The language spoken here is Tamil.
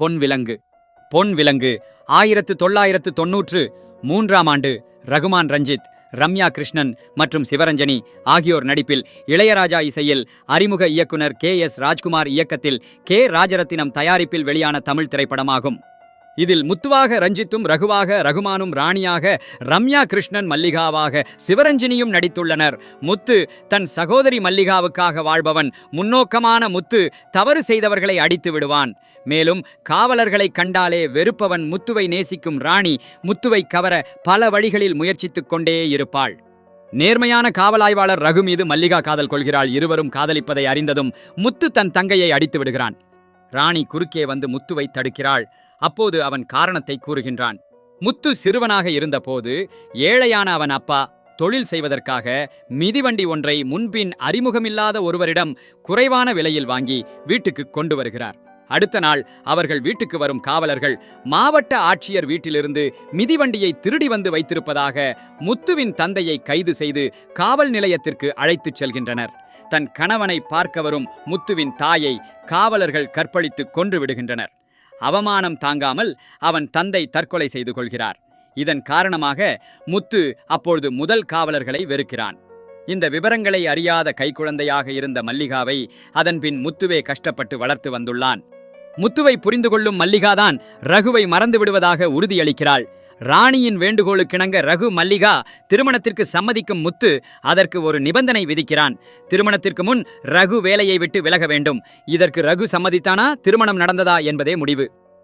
பொன்விலங்கு. பொன்விலங்கு 1993ஆம் ஆண்டு ரகுமான் ரஞ்சித், ரம்யா கிருஷ்ணன் மற்றும் சிவரஞ்சனி ஆகியோர் நடிப்பில் இளையராஜா இசையில் அறிமுக இயக்குனர் கே.எஸ். ராஜ்குமார் இயக்கத்தில் கே. ராஜரத்தினம் தயாரிப்பில் வெளியான தமிழ் திரைப்படமாகும். இதில் முத்துவாக ரஞ்சித்தும், ரகுவாக ரகுமானும், ராணியாக ரம்யா கிருஷ்ணன், மல்லிகாவாக சிவரஞ்சனியும் நடித்துள்ளனர். முத்து தன் சகோதரி மல்லிகாவுக்காக வாழ்பவன். முன்னோக்கமான முத்து தவறு செய்தவர்களை அடித்து விடுவான். மேலும் காவலர்களை கண்டாலே வெறுப்பவன். முத்துவை நேசிக்கும் ராணி முத்துவை கவர பல வழிகளில் முயற்சித்துக் கொண்டே இருப்பாள். நேர்மையான காவலாய்வாளர் ரகு மீது மல்லிகா காதல் கொள்கிறாள். இருவரும் காதலிப்பதை அறிந்ததும் முத்து தன் தங்கையை அடித்து விடுகிறான். ராணி குறுக்கே வந்து முத்துவை தடுக்கிறாள். அப்போது அவன் காரணத்தை கூறுகின்றான். முத்து சிறுவனாக இருந்தபோது ஏழையான அவன் அப்பா தொழில் செய்வதற்காக மிதிவண்டி ஒன்றை முன்பின் அறிமுகமில்லாத ஒருவரிடம் குறைவான விலையில் வாங்கி வீட்டுக்கு கொண்டு வருகிறார். அடுத்த நாள் அவர்கள் வீட்டுக்கு வரும் காவலர்கள் மாவட்ட ஆட்சியர் வீட்டிலிருந்து மிதிவண்டியை திருடி வந்து வைத்திருப்பதாக முத்துவின் தந்தையை கைது செய்து காவல் நிலையத்திற்கு அழைத்துச் செல்கின்றனர். தன் கணவனை பார்க்க வரும் முத்துவின் தாயை காவலர்கள் கற்பழித்து கொன்று விடுகின்றனர். அவமானம் தாங்காமல் அவன் தந்தை தற்கொலை செய்து கொள்கிறார். இதன் காரணமாக முத்து அப்பொழுது முதல் காவலர்களை வெறுக்கிறான். இந்த விவரங்களை அறியாத கைக்குழந்தையாக இருந்த மல்லிகாவை அதன்பின் முத்துவே கஷ்டப்பட்டு வளர்த்து வந்துள்ளான். முத்துவை புரிந்து கொள்ளும் மல்லிகாதான் ரகுவை மறந்து விடுவதாக உறுதியளிக்கிறாள். ராணியின் வேண்டுகோளுக்கிணங்க ரகு மல்லிகா திருமணத்திற்கு சம்மதிக்கும் முத்து அதற்கு ஒரு நிபந்தனை விதிக்கிறான். திருமணத்திற்கு முன் ரகு வேலையை விட்டு விலக வேண்டும். இதற்கு ரகு சம்மதித்தானா, திருமணம் நடந்ததா என்பதே முடிவு.